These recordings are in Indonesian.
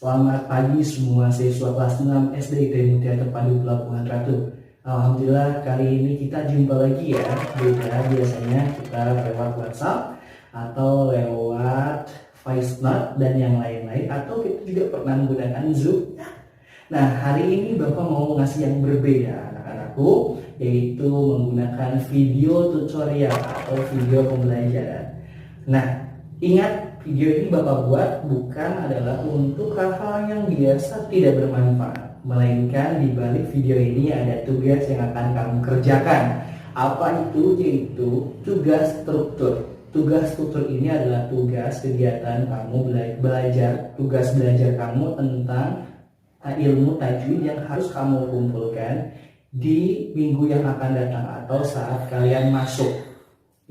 Selamat pagi semua siswa kelas 6 SD Mutiara Terpadu Pelabuhan Ratu. Alhamdulillah kali ini kita jumpa lagi ya. Beda biasanya kita lewat WhatsApp atau lewat voice note dan yang lain-lain, atau kita juga pernah menggunakan Zoom. Nah, hari ini Bapak mau ngasih yang berbeda anak-anakku, yaitu menggunakan video tutorial atau video pembelajaran. Nah, ingat, video ini Bapak buat bukan adalah untuk hal-hal yang biasa tidak bermanfaat, melainkan di balik video ini ada tugas yang akan kamu kerjakan. Apa itu? Yaitu tugas struktur. Tugas struktur ini adalah tugas kegiatan kamu belajar, tugas belajar kamu tentang ilmu tajwid yang harus kamu kumpulkan di minggu yang akan datang atau saat kalian masuk.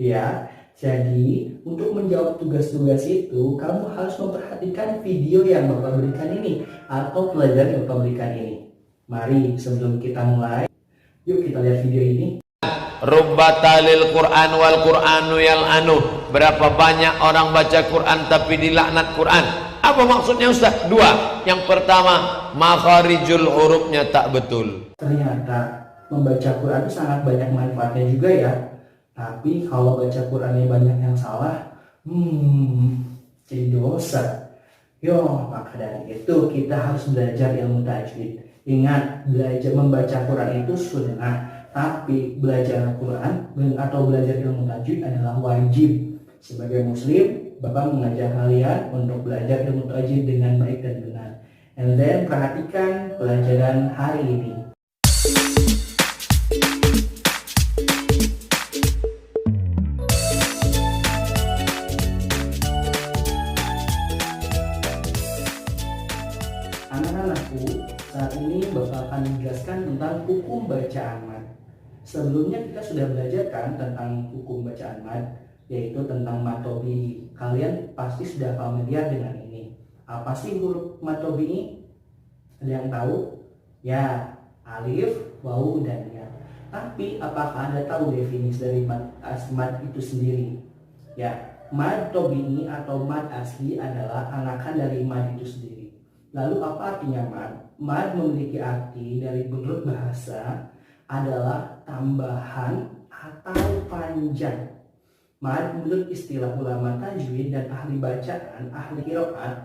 Ya. Jadi, untuk menjawab tugas-tugas itu, kamu harus memperhatikan video yang Bapak berikan ini atau pelajaran yang Bapak berikan ini. Mari, sebelum kita mulai, yuk kita lihat video ini. Rubbatalil Quran wal Quranu yal'anu. Berapa banyak orang baca Quran tapi dilaknat Quran? Apa maksudnya Ustaz? Dua. Yang pertama, makharijul hurufnya tak betul. Ternyata membaca Quran itu sangat banyak manfaatnya juga ya. Tapi kalau baca Qurannya banyak yang salah, jadi dosa. Maka dari itu kita harus belajar ilmu tajwid. Ingat, belajar membaca Quran itu sunnah, tapi belajar Quran atau belajar ilmu tajwid adalah wajib. Sebagai muslim, Bapak mengajak kalian untuk belajar ilmu tajwid dengan baik dan benar. And then perhatikan pelajaran hari ini. Anak-anakku, saat ini Bapak akan menjelaskan tentang hukum bacaan mad. Sebelumnya kita sudah belajar kan tentang hukum bacaan mad, yaitu tentang mad tabi'i. Kalian pasti sudah familiar dengan ini. Apa sih huruf mad tabi'i? Ada yang tahu? Ya, alif, wawu, dan ya. Tapi apakah Anda tahu definisi dari mad itu sendiri? Ya, mad tabi'i atau mad asli adalah anakan dari mad itu sendiri. Lalu apa artinya mad? Mad memiliki arti dari menurut bahasa adalah tambahan atau panjang. Mad menurut istilah ulama tajwid dan ahli bacaan, ahli qiraat,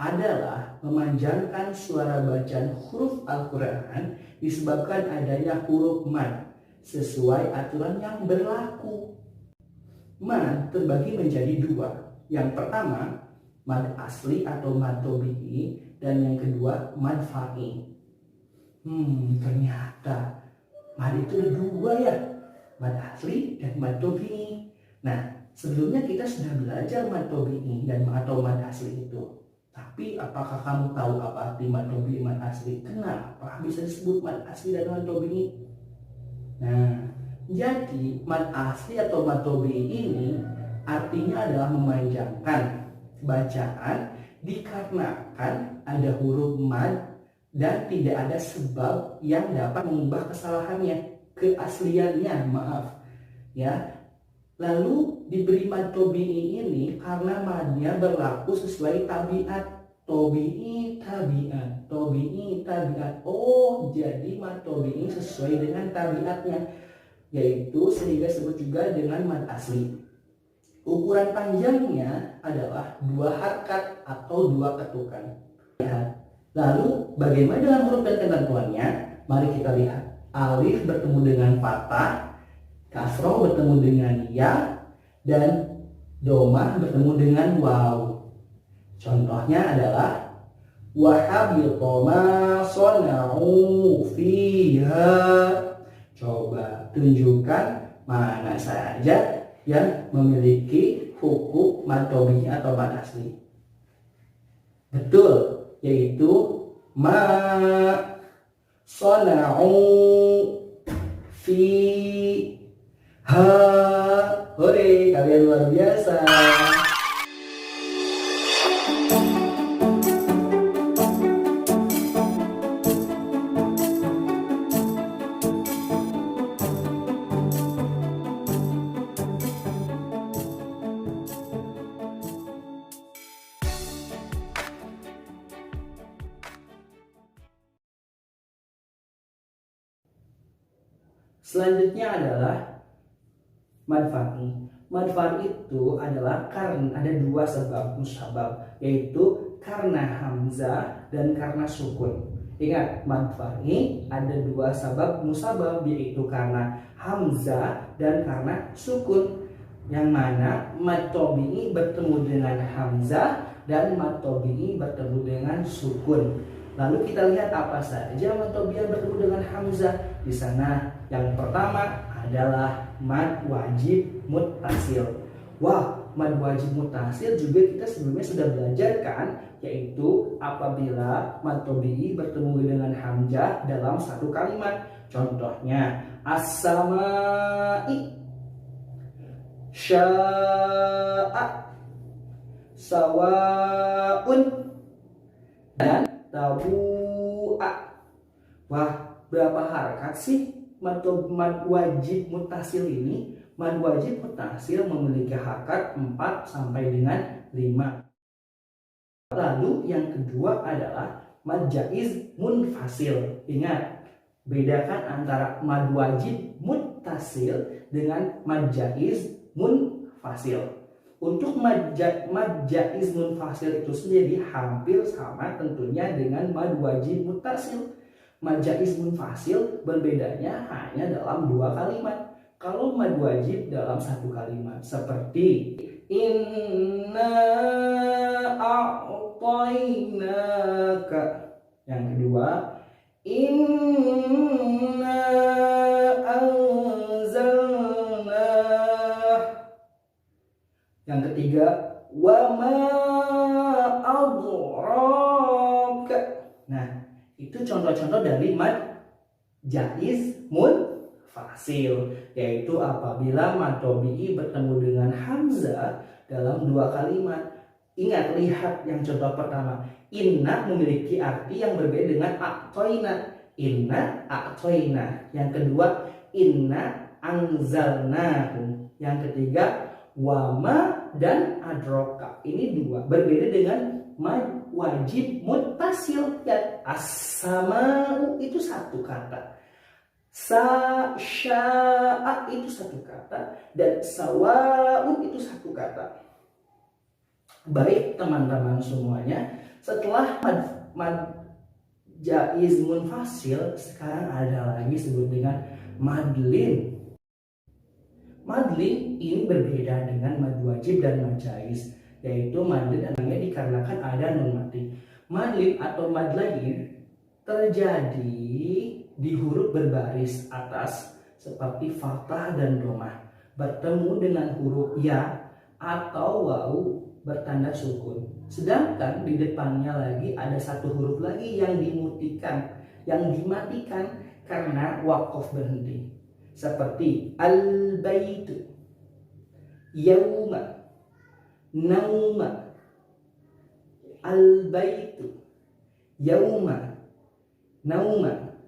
adalah memanjangkan suara bacaan huruf Al-Quran disebabkan adanya huruf mad sesuai aturan yang berlaku. Mad terbagi menjadi dua. Yang pertama, mad asli atau mad tabi'i, dan yang kedua mad fa'i. Ternyata mad itu ada dua ya, mad asli dan mad tabi'i. Nah, sebelumnya kita sudah belajar mad tabi'i dan atau mad asli itu. Tapi apakah kamu tahu apa arti mad tabi'i, mad asli? Kenapa bisa disebut mad asli dan mad tabi'i? Nah, jadi mad asli atau mad tabi'i ini artinya adalah memanjangkan bacaan dikarenakan ada huruf mad dan tidak ada sebab yang dapat mengubah kesalahannya, keasliannya, maaf ya. Lalu diberi mad tabi'i ini karena madnya berlaku sesuai tabiat. Tabi'i tabiat, tabi'i tabiat. Oh, jadi mad tabi'i sesuai dengan tabiatnya, yaitu sehingga disebut juga dengan mad asli. Ukuran panjangnya adalah 2 harakat atau 2 ketukan. Lalu bagaimana dengan huruf dan ketentuannya? Mari kita lihat. Alif bertemu dengan fathah, kasroh bertemu dengan ya, dan domah bertemu dengan waw. Contohnya adalah wahabita ma sona'u fiha. Coba tunjukkan mana saja yang memiliki hukum mad tabi'i atau mad asli. Betul, yaitu ma sona'u fi ha. Hore, kalian luar biasa. Selanjutnya adalah mad far'i. Mad far'i itu adalah karena ada dua sebab musabab, yaitu karena hamzah dan karena sukun. Ingat, mad far'i ada dua sebab musabab, yaitu karena hamzah dan karena sukun. Yang mana mad tabi'i bertemu dengan hamzah dan mad tabi'i bertemu dengan sukun. Lalu kita lihat apa saja mad tabi'i bertemu dengan hamzah. Di sana yang pertama adalah mad wajib muttasil. Wah, mad wajib muttasil juga kita sebelumnya sudah belajar kan, yaitu apabila mad tabi'i bertemu dengan hamzah dalam satu kalimat. Contohnya as-sama'i, sya'a, sawa'un, dan tabu'a. Wah, berapa harakat sih mad wajib muttasil ini? Mad wajib muttasil memiliki harakat 4 sampai dengan 5. Lalu yang kedua adalah mad jaiz munfasil. Ingat, bedakan antara mad wajib muttasil dengan mad jaiz munfasil. Untuk mad jaiz munfasil itu sendiri hampir sama tentunya dengan mad wajib muttasil. Mad jaiz munfasil berbedanya hanya dalam dua kalimat. Kalau mad wajib dalam satu kalimat, seperti inna a'tainaka. Yang kedua, inna anzalna. Yang ketiga, wa ma adraka. Nah, itu contoh-contoh dari mad jaiz munfasil, yaitu apabila mad tabi'i bertemu dengan hamzah dalam dua kalimat. Ingat, lihat yang contoh pertama. Inna memiliki arti yang berbeda dengan a'toina. Inna a'toina. Yang kedua, inna anzalnahu. Yang ketiga, wama dan adroka. Ini dua berbeda dengan mad wajib muttasil. Ya, as-sama'u itu satu kata, sya'a itu satu kata, dan sawa'un itu satu kata. Baik teman-teman semuanya, setelah mad jaiz munfasil, sekarang ada lagi disebut dengan madlin. Madlin ini berbeda dengan mad wajib dan mad jaiz, yaitu madlin namanya dikarenakan ada nun mati. Madlin atau madlain terjadi di huruf berbaris atas seperti fathah dan domah bertemu dengan huruf ya atau wawu bertanda sukun. Sedangkan di depannya lagi ada satu huruf lagi yang dimatikan karena waqaf berhenti. Seperti al-baitu, yauma, nauma. Al-baitu, yauma, nauma.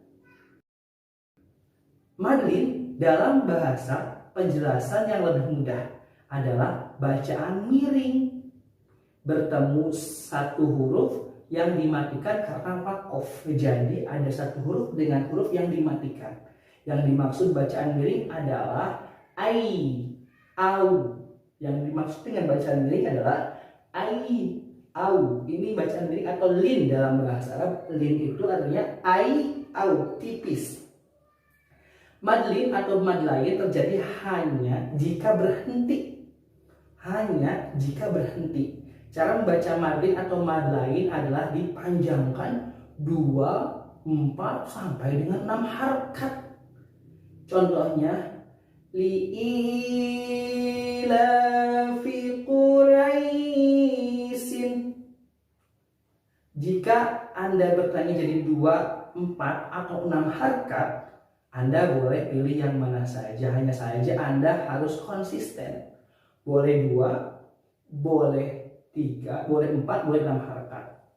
Madlin dalam bahasa penjelasan yang lebih mudah adalah bacaan miring. Bertemu satu huruf yang dimatikan karena waqaf. Jadi ada satu huruf dengan huruf yang dimatikan. Yang dimaksud bacaan miring adalah ai, au. Yang dimaksud dengan bacaan miring adalah ai, au. Ini bacaan miring atau lin dalam bahasa Arab. Lin itu artinya ai, au, tipis. Madlin atau madlain terjadi hanya jika berhenti. Hanya jika berhenti. Cara membaca madlin atau madlain adalah dipanjangkan 2, 4 sampai dengan 6 harakat. Contohnya li'ilafi Quraisyin. Jika Anda bertanya jadi 2, 4 atau 6 harakat, Anda boleh pilih yang mana saja. Hanya saja Anda harus konsisten. Boleh 2, boleh 3, boleh 4, boleh 6 harakat.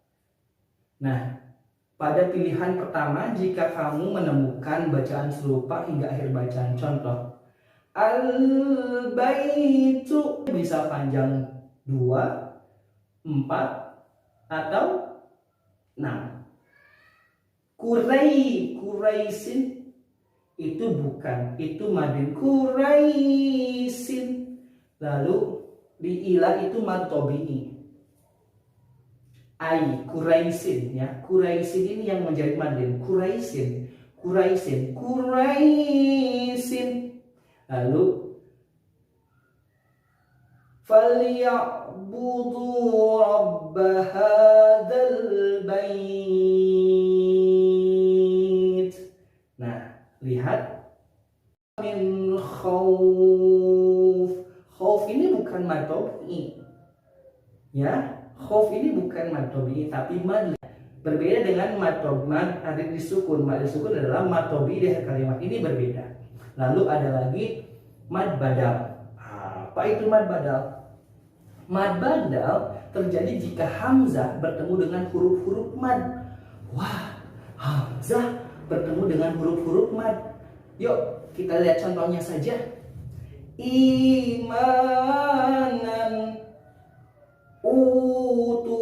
Nah, pada pilihan pertama, jika kamu menemukan bacaan serupa hingga akhir bacaan, contoh al-baitu bisa panjang 2, 4, atau 6. Quraisyin Itu bukan, itu madin Quraisyin. Lalu di ila itu mad tabi'i. Ai Quraisyin ya. Quraisyin ini yang menjadi madin Quraisyin. Quraisyin. Lalu falyabudu rabb hadzal bait. Nah, lihat min khauf. Khauf ini bukan mad tabi'i. Ya, khauf ini bukan mad tabi'i tapi mad. Berbeda dengan mad arid disukun. Mad disukun adalah mad tabi'i di akhir kalimat. Ini berbeda. Lalu ada lagi mad badal. Apa itu mad badal? Mad badal terjadi jika hamzah bertemu dengan huruf-huruf mad. Wah, hamzah bertemu dengan huruf-huruf mad. Yuk, kita lihat contohnya saja. Imanan, utu,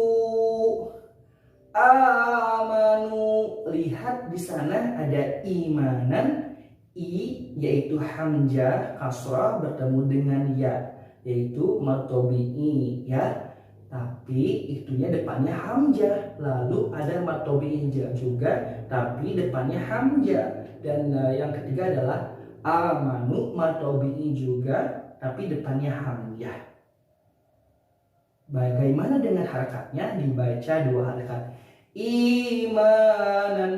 amanu. Lihat di sana ada imanan, yaitu hamzah kasrah bertemu dengan ya, yaitu mad tabi'i ya. Tapi itunya depannya hamzah. Lalu ada mad tabi'i juga tapi depannya hamzah. Dan yang ketiga adalah amanu, mad tabi'i juga tapi depannya hamzah. Bagaimana dengan harakatnya? Dibaca dua harakat. Imanan,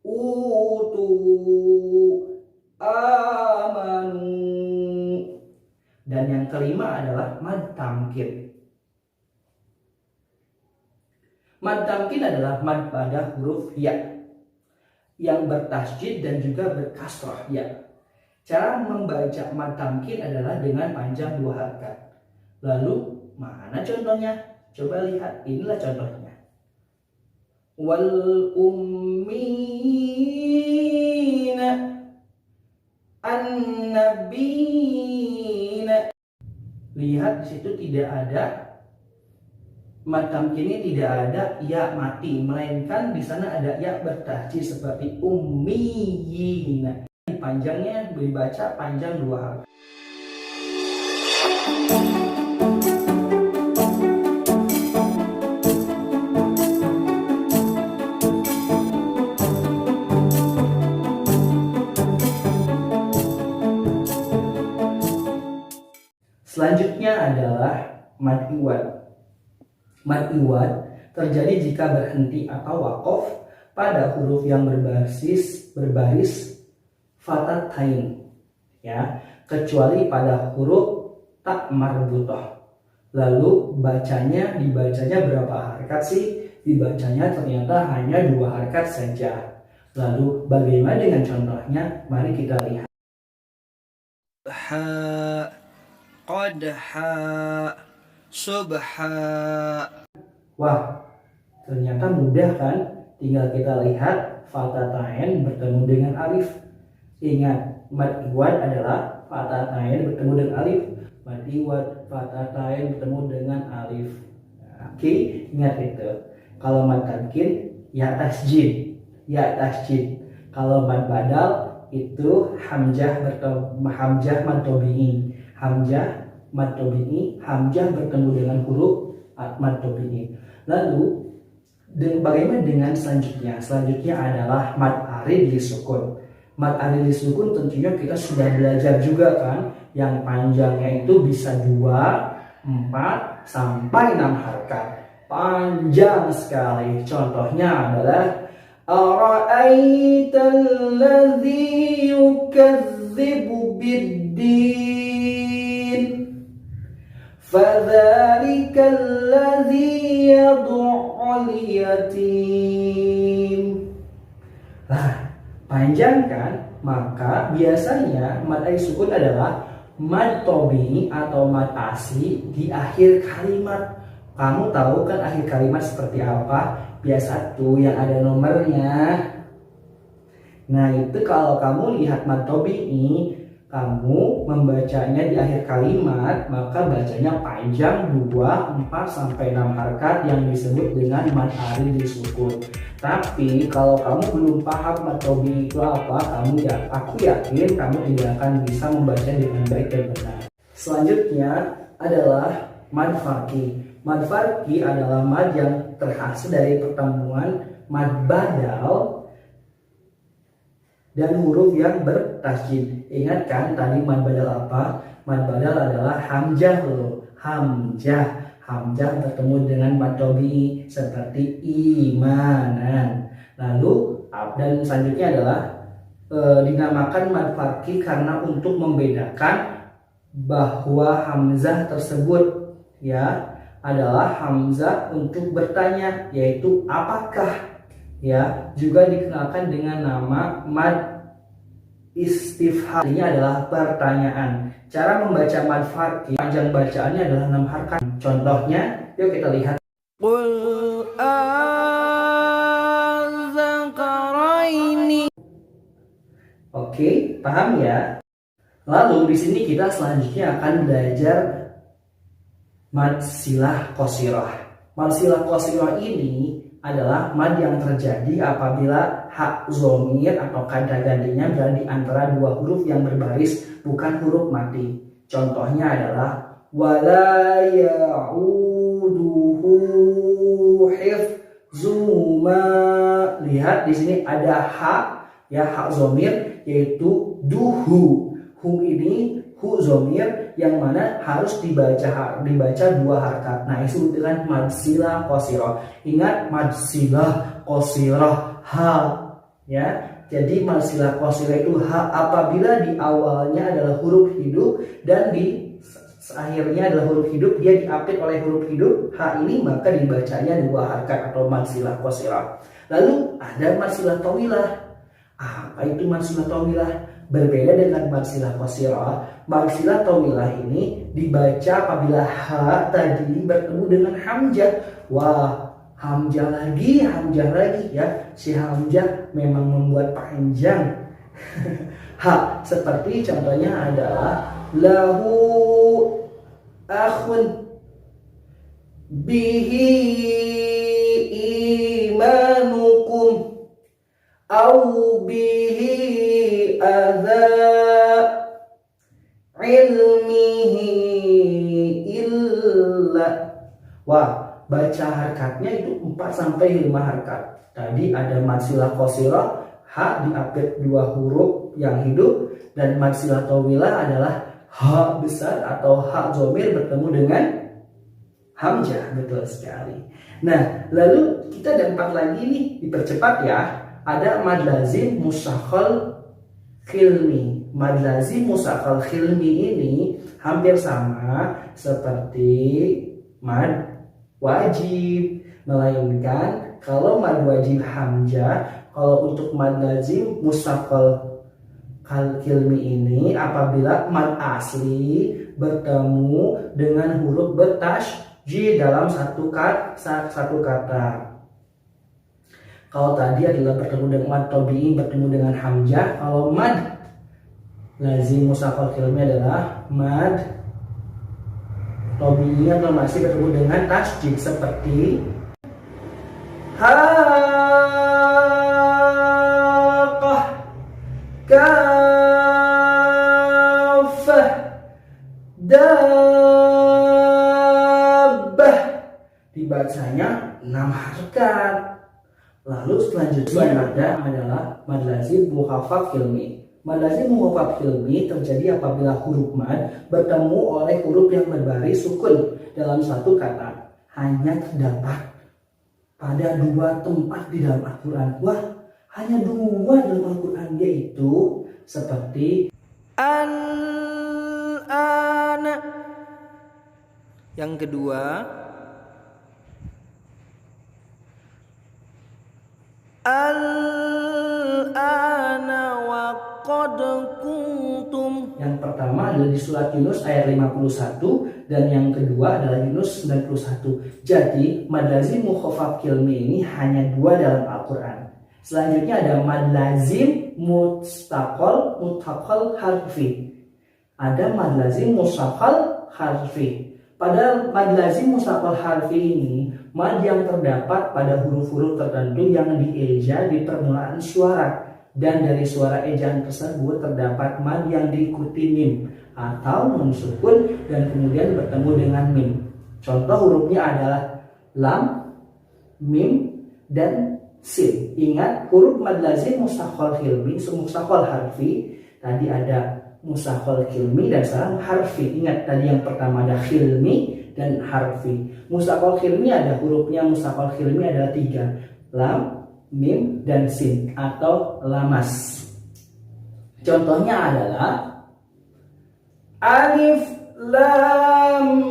utu, amanu. Dan yang kelima adalah mad tamkin. Mad tamkin adalah mad pada huruf ya yang bertasjid dan juga berkasrah ya. Cara membaca mad tamkin adalah dengan panjang dua harakat. Lalu mana contohnya? Coba lihat, inilah contohnya. Wal ummina an-nabiyina. Lihat di situ tidak ada mad tamkinnya, tidak ada ya mati, melainkan di sana ada ya bertasjid seperti ummiyina. Panjangnya dibaca panjang dua harakat. Selanjutnya adalah mad iwad. Mad iwad terjadi jika berhenti atau wakof pada huruf yang berbaris fatatain ya, kecuali pada huruf tak marbutah. Lalu dibacanya berapa harakat sih? Dibacanya ternyata hanya dua harakat saja. Lalu bagaimana dengan contohnya? Mari kita lihat. Qadha, subha. Wah, ternyata mudah kan? Tinggal kita lihat fatatain bertemu dengan alif. Ingat, mad iwad adalah fatatain bertemu dengan alif. Mad iwad, fatatain bertemu dengan alif. Oke, ingat itu. Kalau mad tamkin, ya tasjid. Kalau mad badal itu hamzah mad tabi'i. Hamzah mad tabi'i, hamzah bertemu dengan huruf mad tabi'i. Lalu bagaimana dengan selanjutnya? Selanjutnya adalah mad arid disukun. Mad arid disukun tentunya kita sudah belajar juga kan, yang panjangnya itu bisa 2, 4 sampai 6 harakat. Panjang sekali. Contohnya adalah ara'aital ladzi yukadzibu biddin fadzalika alladzi yad'ul yatim. Nah, panjang kan? Maka biasanya mad arid sukun adalah mad tabi'i atau mad asli di akhir kalimat. Kamu tahu kan akhir kalimat seperti apa? Biasa tuh yang ada nomornya. Nah, itu kalau kamu lihat mad tabi'i kamu membacanya di akhir kalimat, maka bacanya panjang 2, 4, sampai 6 harkat yang disebut dengan mad aridhi sukun. Tapi kalau kamu belum paham mad tobi itu apa, aku yakin kamu tidak akan bisa membaca dengan baik dan benar. Selanjutnya adalah mad farqi. Mad farqi adalah mad yang terhasil dari pertemuan mad badal dan huruf yang bertasjid. Ingat kan tadi mad badal apa? Mad badal adalah hamzah loh. Hamzah bertemu dengan mad tobi seperti imanan. Lalu dan selanjutnya adalah dinamakan mad farqi karena untuk membedakan bahwa hamzah tersebut ya adalah hamzah untuk bertanya, yaitu apakah, ya, juga dikenalkan dengan nama mad istifham. Ini adalah pertanyaan. Cara membaca mad farqi, panjang bacaannya adalah 6 harkat. Contohnya, yuk kita lihat. Qul az-zakaraini. Oke, paham ya? Lalu di sini kita selanjutnya akan belajar mad silah qashirah. Mad silah qashirah ini adalah mad yang terjadi apabila hak dhamir atau kata gantinya berada di antara dua huruf yang berbaris, bukan huruf mati. Contohnya adalah wala ya'uduhu hifzuma. Lihat di sini ada hak, ya, hak dhamir yaitu duhu. Hu ini hu dhamir yang mana harus dibaca 2 harkat. Nah, itu dengan mad silah qashirah. Ingat mad silah qashirah ha, ya. Jadi mad silah qashirah itu ha apabila di awalnya adalah huruf hidup dan di akhirnya adalah huruf hidup, dia diapit oleh huruf hidup ha ini, maka dibacanya 2 harkat atau mad silah qashirah. Lalu ada mad silah tawilah. Apa itu mad silah tawilah? Berbeda dengan mad silah qashirah, mad silah tawilah ini dibaca apabila ha tadi bertemu dengan hamzah. Wah, hamzah lagi ya. Si hamzah memang membuat panjang. Ha, seperti contohnya adalah lahu akhun bihi imanukum au bihi adza ilmihi illa. Wah, baca harkatnya itu 4 sampai 5 harkat. Tadi ada mad silah qashirah, ha diapit 2 huruf yang hidup, dan mad silah tawilah adalah ha besar atau ha dhamir bertemu dengan hamzah. Betul sekali. Nah, lalu kita ada 4 lagi nih, dipercepat ya. Ada mad lazim musakhal khilmi. Mad lazim musakhal khilmi ini hampir sama seperti mad wajib, melainkan kalau mad wajib hamzah, kalau untuk mad lazim musakhal khilmi ini apabila mad asli bertemu dengan huruf bertasydid dalam satu kata. Kalau tadi adalah bertemu dengan mad tabi'i, bertemu dengan hamzah. Kalau mad lazim musakhal khilmi adalah mad tabi'i atau masih bertemu dengan tasydid seperti haqqah, kafah, dabbah. Dibacanya 6 harkat. Lalu selanjutnya adalah mad lazim mukhafaf khilmi. Mad lazim mukhafaf khilmi terjadi apabila huruf mad bertemu oleh huruf yang berbaris sukun dalam satu kata. Hanya terdapat pada 2 tempat di dalam Al-Quran. Wah, hanya 2 dalam Al-Quran, yaitu seperti an-ana. Yang kedua al-ana wa qad kuntum. Yang pertama adalah di surat Yunus ayat 51 dan yang kedua adalah Yunus 91. Jadi mad lazim mukhafaf khilmi ini hanya 2 dalam Al-Quran. Selanjutnya ada mad lazim muthaqal harfi. ada mad lazim musaqqal harfi. Pada mad lazim musaqqal harfi ini, mad yang terdapat pada huruf-huruf tertentu yang dieja di permulaan suara. Dan dari suara ejaan tersebut terdapat mad yang diikuti mim atau nun sukun dan kemudian bertemu dengan mim. Contoh hurufnya adalah lam, mim, dan sin. Ingat huruf mad lazim musaqqal hilmi, musaqqal harfi. Tadi ada musaqqal hilmi dan sekarang harfi. Ingat tadi yang pertama ada hilmi dan harfi. Musaqqal hilmi ada hurufnya, musaqqal hilmi adalah 3. Lam, mim, dan sin atau lamas. Contohnya adalah alif, lam,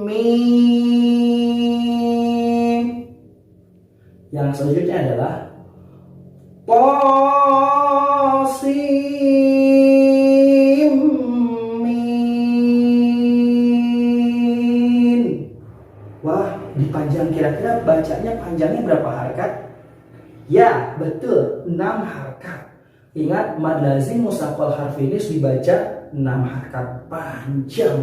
mim. Yang selanjutnya adalah qasim, mim. Wah, dipanjang, kira-kira bacanya panjangnya berapa harakat? Ya, betul, 6 harakat. Ingat, mad lazim musaqqal harfi ini dibaca 6 harakat, panjang.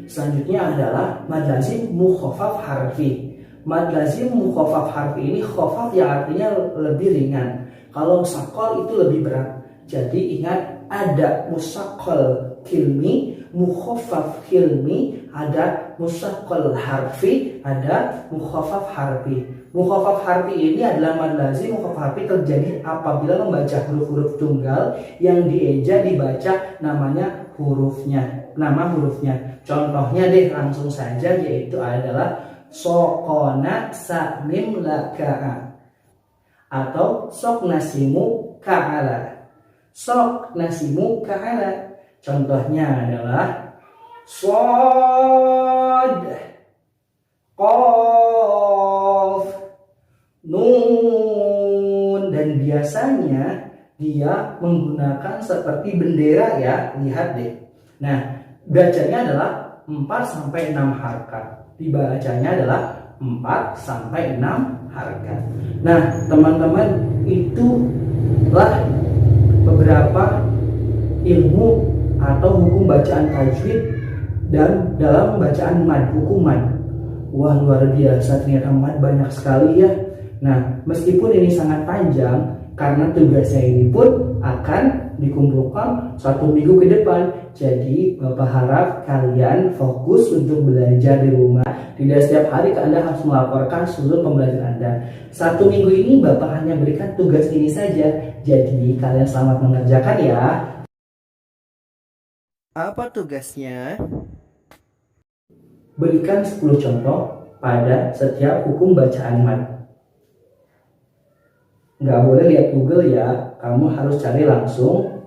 Selanjutnya adalah mad lazim mukhaffaf harfi. Mad lazim mukhaffaf harfi ini khaffaf yang artinya lebih ringan. Kalau musaqqal itu lebih berat. Jadi ingat, ada musaqqal hilmi, mukhaffaf hilmi, ada musaqqal harfi, ada mukhaffaf harfi. Mukhaffaf harfi ini adalah mad lazim mukhaffaf harfi terjadi apabila membaca huruf-huruf tunggal yang dieja dibaca namanya hurufnya, nama hurufnya. Contohnya deh langsung saja, yaitu adalah sokona samim laka'a atau sok nasimu ka'ala. Sok nasimu ka'ala. Contohnya adalah shad, qaf, nun. Dan biasanya dia menggunakan seperti bendera ya, lihat deh. Nah, bacanya adalah 4-6 harakat. Dibacanya adalah 4-6 harakat. Nah, teman-teman, itulah beberapa ilmu atau hukum bacaan tajwid dan dalam bacaan mad, hukum mad. Wah, luar biasa, ternyata mad banyak sekali ya. Nah, meskipun ini sangat panjang, karena tugasnya ini pun akan dikumpulkan 1 minggu ke depan. Jadi Bapak harap kalian fokus untuk belajar di rumah. Tidak setiap hari Anda harus melaporkan seluruh pembelajaran Anda. 1 minggu ini Bapak hanya berikan tugas ini saja. Jadi kalian selamat mengerjakan ya. Apa tugasnya? Berikan 10 contoh pada setiap hukum bacaan mad. Nggak boleh lihat Google ya, kamu harus cari langsung.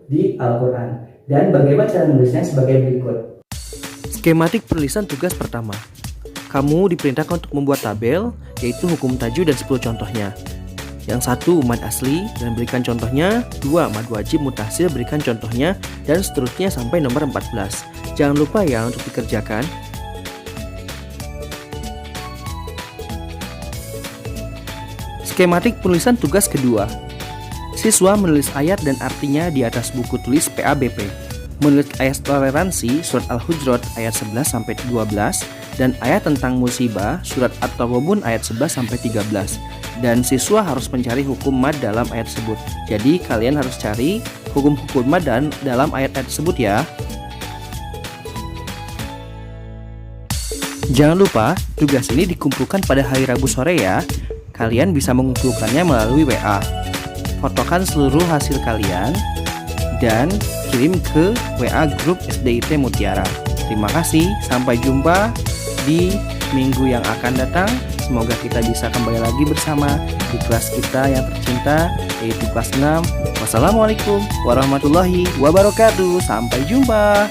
Di Al-Quran. Dan bagaimana cara menulisnya sebagai berikut. Skematik penulisan tugas pertama. Kamu diperintahkan untuk membuat tabel, yaitu hukum tajwid dan 10 contohnya. Yang 1 mad asli dan berikan contohnya, 2 mad wajib mutasil berikan contohnya, dan seterusnya sampai nomor 14. Jangan lupa ya untuk dikerjakan. Skematik penulisan tugas kedua. Siswa menulis ayat dan artinya di atas buku tulis PABP. Menulis ayat toleransi surat Al-Hujurat ayat 11-12 dan ayat tentang musibah surat At-Taghabun ayat 11-13. Dan siswa harus mencari hukum mad dalam ayat tersebut. Jadi kalian harus cari hukum-hukum mad dalam ayat-ayat tersebut ya. Jangan lupa tugas ini dikumpulkan pada hari Rabu sore ya. Kalian bisa mengumpulkannya melalui WA. Fotokan seluruh hasil kalian dan kirim ke WA grup SDIT Mutiara. Terima kasih, sampai jumpa di minggu yang akan datang. Semoga kita bisa kembali lagi bersama di kelas kita yang tercinta, yaitu kelas 6. Wassalamualaikum warahmatullahi wabarakatuh. Sampai jumpa.